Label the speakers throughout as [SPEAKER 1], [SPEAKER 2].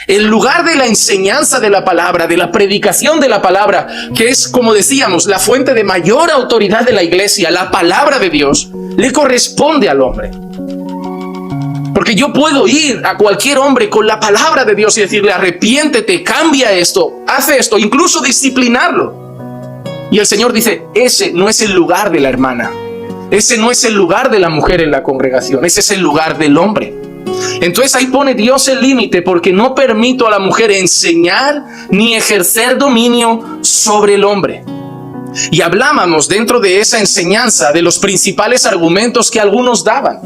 [SPEAKER 1] En lugar de la enseñanza de la palabra, de la predicación de la palabra, que es, como decíamos, la fuente de mayor autoridad de la iglesia, la palabra de Dios, le corresponde al hombre. Porque yo puedo ir a cualquier hombre con la palabra de Dios y decirle: arrepiéntete, cambia esto, hace esto, incluso disciplinarlo. Y el Señor dice: ese no es el lugar de la hermana, ese no es el lugar de la mujer en la congregación, ese es el lugar del hombre. Entonces ahí pone Dios el límite, porque no permito a la mujer enseñar ni ejercer dominio sobre el hombre. Y hablábamos dentro de esa enseñanza de los principales argumentos que algunos daban.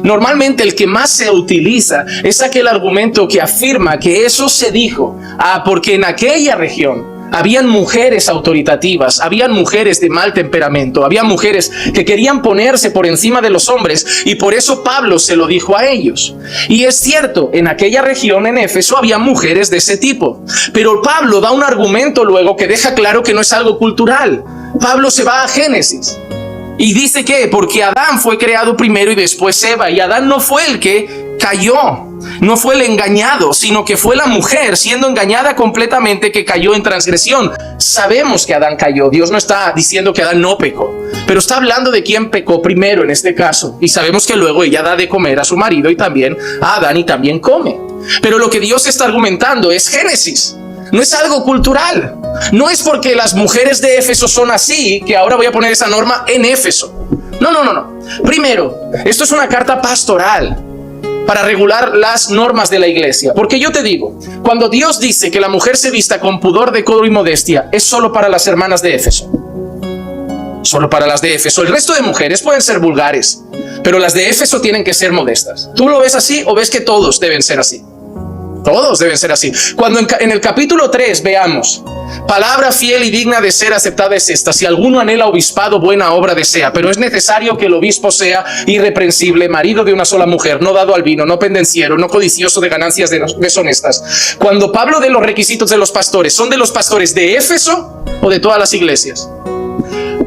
[SPEAKER 1] Normalmente el que más se utiliza es aquel argumento que afirma que eso se dijo porque en aquella región habían mujeres autoritativas, habían mujeres de mal temperamento, había mujeres que querían ponerse por encima de los hombres, y por eso Pablo se lo dijo a ellos. Y es cierto, en aquella región, en Éfeso, había mujeres de ese tipo. Pero Pablo da un argumento luego que deja claro que no es algo cultural. Pablo se va a Génesis y dice que porque Adán fue creado primero y después Eva, y Adán no fue el que cayó, no fue el engañado, sino que fue la mujer siendo engañada completamente que cayó en transgresión. Sabemos que Adán cayó, Dios no está diciendo que Adán no pecó, pero está hablando de quién pecó primero en este caso, y sabemos que luego ella da de comer a su marido y también a Adán, y también come. Pero lo que Dios está argumentando es Génesis. No es algo cultural. No es porque las mujeres de Éfeso son así que ahora voy a poner esa norma en Éfeso. No. Primero, esto es una carta pastoral para regular las normas de la iglesia. Porque yo te digo, cuando Dios dice que la mujer se vista con pudor, decoro y modestia, es solo para las hermanas de Éfeso. Solo para las de Éfeso. El resto de mujeres pueden ser vulgares, pero las de Éfeso tienen que ser modestas. ¿Tú lo ves así o ves que todos deben ser así? Todos deben ser así. Cuando en el capítulo 3 veamos: palabra fiel y digna de ser aceptada es esta: si alguno anhela obispado, buena obra desea, pero es necesario que el obispo sea irreprensible, marido de una sola mujer, no dado al vino, no pendenciero, no codicioso de ganancias deshonestas. Cuando Pablo de los requisitos de los pastores, ¿son de los pastores de Éfeso o de todas las iglesias?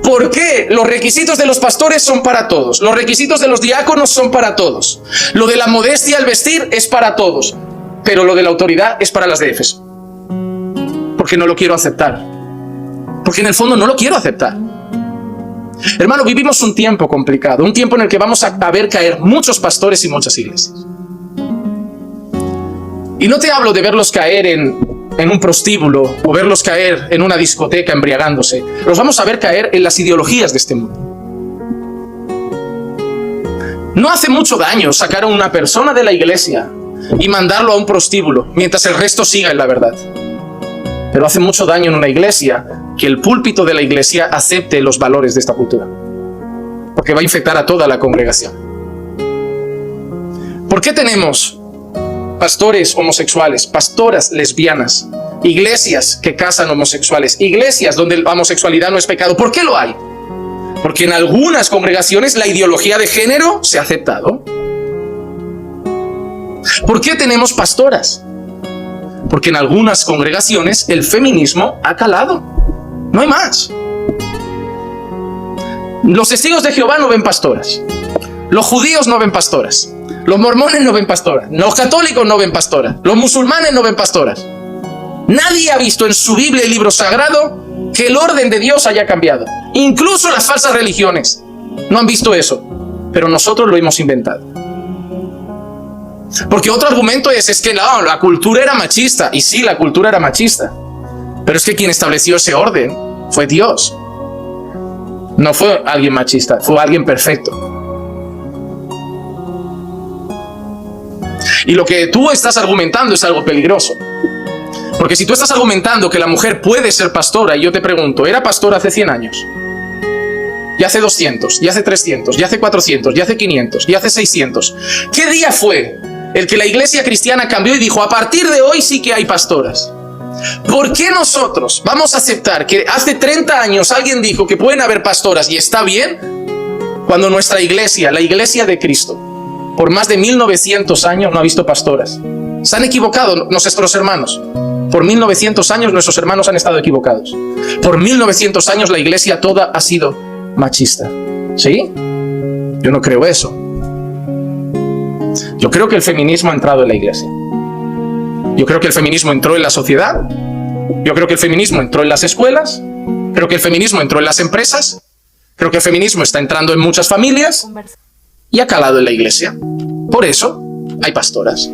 [SPEAKER 1] ¿Por qué? Los requisitos de los pastores son para todos, los requisitos de los diáconos son para todos, lo de la modestia al vestir es para todos, pero lo de la autoridad es para las de Éfeso. Porque no lo quiero aceptar. Porque en el fondo no lo quiero aceptar. Hermano, vivimos un tiempo complicado, un tiempo en el que vamos a ver caer muchos pastores y muchas iglesias. Y no te hablo de verlos caer en un prostíbulo o verlos caer en una discoteca embriagándose. Los vamos a ver caer en las ideologías de este mundo. No hace mucho daño sacar a una persona de la iglesia y mandarlo a un prostíbulo mientras el resto siga en la verdad. Pero hace mucho daño en una iglesia que el púlpito de la iglesia acepte los valores de esta cultura, porque va a infectar a toda la congregación. ¿Por qué tenemos pastores homosexuales, pastoras lesbianas, iglesias que casan homosexuales, iglesias donde la homosexualidad no es pecado? ¿Por qué lo hay? Porque en algunas congregaciones la ideología de género se ha aceptado. ¿Por qué tenemos pastoras? Porque en algunas congregaciones el feminismo ha calado. No hay más. Los testigos de Jehová no ven pastoras. Los judíos no ven pastoras. Los mormones no ven pastoras. Los católicos no ven pastoras. Los musulmanes no ven pastoras. Nadie ha visto en su Biblia y libro sagrado que el orden de Dios haya cambiado. Incluso las falsas religiones no han visto eso. Pero nosotros lo hemos inventado. Porque otro argumento es que no, la cultura era machista. Y sí, la cultura era machista. Pero es que quien estableció ese orden fue Dios. No fue alguien machista, fue alguien perfecto. Y lo que tú estás argumentando es algo peligroso. Porque si tú estás argumentando que la mujer puede ser pastora, y yo te pregunto, ¿era pastora hace 100 años? ¿Y hace 200? ¿Y hace 300? ¿Y hace 400? ¿Y hace 500? ¿Y hace 600? ¿Qué día fue el que la iglesia cristiana cambió y dijo: a partir de hoy sí que hay pastoras? ¿Por qué nosotros vamos a aceptar que hace 30 años alguien dijo que pueden haber pastoras y está bien, cuando nuestra iglesia, la iglesia de Cristo, por más de 1900 años no ha visto pastoras? Se han equivocado nuestros hermanos. Por 1900 años nuestros hermanos han estado equivocados. Por 1900 años la iglesia toda ha sido machista. ¿Sí? Yo no creo eso. Yo creo que el feminismo ha entrado en la iglesia. Yo creo que el feminismo entró en la sociedad. Yo creo que el feminismo entró en las escuelas. Creo que el feminismo entró en las empresas. Creo que el feminismo está entrando en muchas familias y ha calado en la iglesia. Por eso hay pastoras.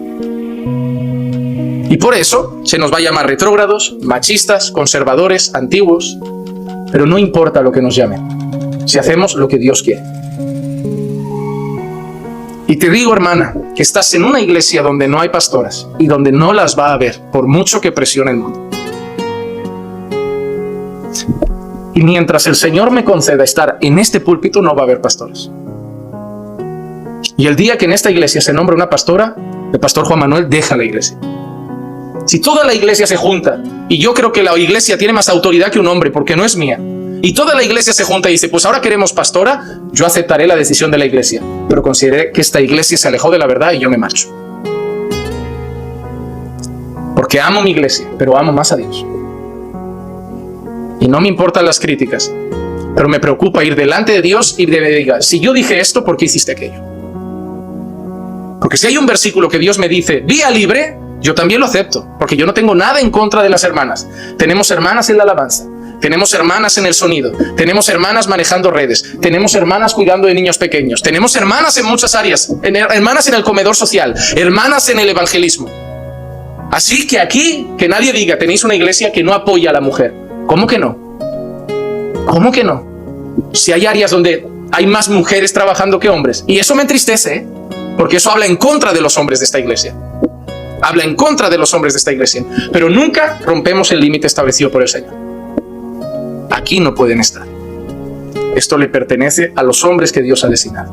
[SPEAKER 1] Y por eso se nos va a llamar retrógrados, machistas, conservadores, antiguos. Pero no importa lo que nos llamen, si hacemos lo que Dios quiere. Y te digo, hermana, que estás en una iglesia donde no hay pastoras y donde no las va a haber, por mucho que presione el mundo. Y mientras el Señor me conceda estar en este púlpito, no va a haber pastores. Y el día que en esta iglesia se nombra una pastora, el pastor Juan Manuel deja la iglesia. Si toda la iglesia se junta, y yo creo que la iglesia tiene más autoridad que un hombre, porque no es mía, y toda la iglesia se junta y dice, pues ahora queremos pastora, yo aceptaré la decisión de la iglesia, pero consideré que esta iglesia se alejó de la verdad y yo me marcho. Porque amo mi iglesia, pero amo más a Dios. Y no me importan las críticas, pero me preocupa ir delante de Dios y me diga, si yo dije esto, ¿por qué hiciste aquello? Porque si hay un versículo que Dios me dice, vía libre, yo también lo acepto, porque yo no tengo nada en contra de las hermanas. Tenemos hermanas en la alabanza, tenemos hermanas en el sonido, tenemos hermanas manejando redes, tenemos hermanas cuidando de niños pequeños, tenemos hermanas en muchas áreas, hermanas en el comedor social, hermanas en el evangelismo. Así que aquí, que nadie diga, tenéis una iglesia que no apoya a la mujer. ¿Cómo que no? ¿Cómo que no? Si hay áreas donde hay más mujeres trabajando que hombres. Y eso me entristece, ¿eh? Porque eso habla en contra de los hombres de esta iglesia. Habla en contra de los hombres de esta iglesia. Pero nunca rompemos el límite establecido por el Señor. Aquí no pueden estar. Esto le pertenece a los hombres que Dios ha designado.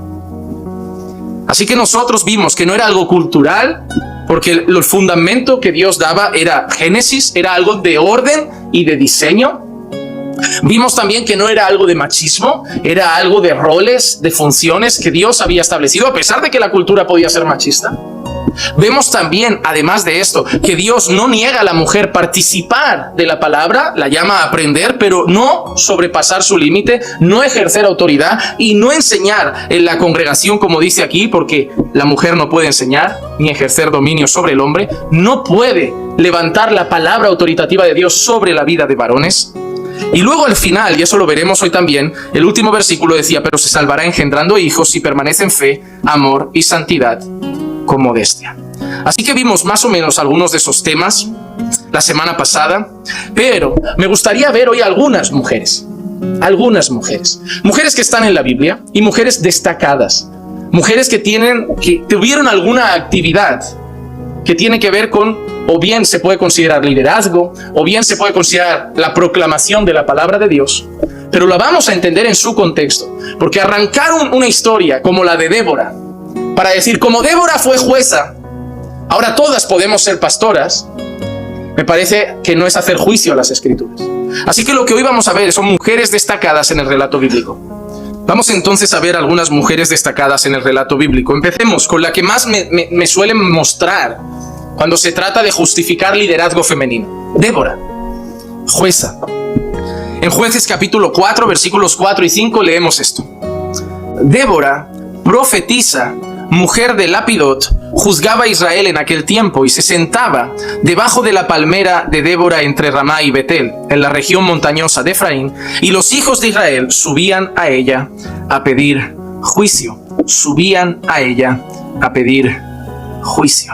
[SPEAKER 1] Así que nosotros vimos que no era algo cultural, porque el fundamento que Dios daba era Génesis, era algo de orden y de diseño. Vimos también que no era algo de machismo, era algo de roles, de funciones que Dios había establecido, a pesar de que la cultura podía ser machista. Vemos también, además de esto, que Dios no niega a la mujer participar de la palabra, la llama a aprender, pero no sobrepasar su límite, no ejercer autoridad y no enseñar en la congregación, como dice aquí, porque la mujer no puede enseñar ni ejercer dominio sobre el hombre, no puede levantar la palabra autoritativa de Dios sobre la vida de varones. Y luego al final, y eso lo veremos hoy también, el último versículo decía, pero se salvará engendrando hijos si permanece en fe, amor y santidad con modestia. Así que vimos más o menos algunos de esos temas la semana pasada, pero me gustaría ver hoy algunas mujeres que están en la Biblia y mujeres destacadas, mujeres que tuvieron alguna actividad que tiene que ver con, o bien se puede considerar liderazgo, o bien se puede considerar la proclamación de la palabra de Dios, pero la vamos a entender en su contexto, porque arrancar una historia como la de Débora, para decir, como Débora fue jueza, ahora todas podemos ser pastoras, me parece que no es hacer juicio a las Escrituras. Así que lo que hoy vamos a ver son mujeres destacadas en el relato bíblico. Vamos entonces a ver algunas mujeres destacadas en el relato bíblico. Empecemos con la que más me suelen mostrar cuando se trata de justificar liderazgo femenino. Débora, jueza. En Jueces capítulo 4, versículos 4 y 5 leemos esto. Débora, profetisa, mujer de Lapidot, juzgaba a Israel en aquel tiempo y se sentaba debajo de la palmera de Débora entre Ramá y Betel, en la región montañosa de Efraín, y los hijos de Israel subían a ella a pedir juicio. Subían a ella a pedir juicio.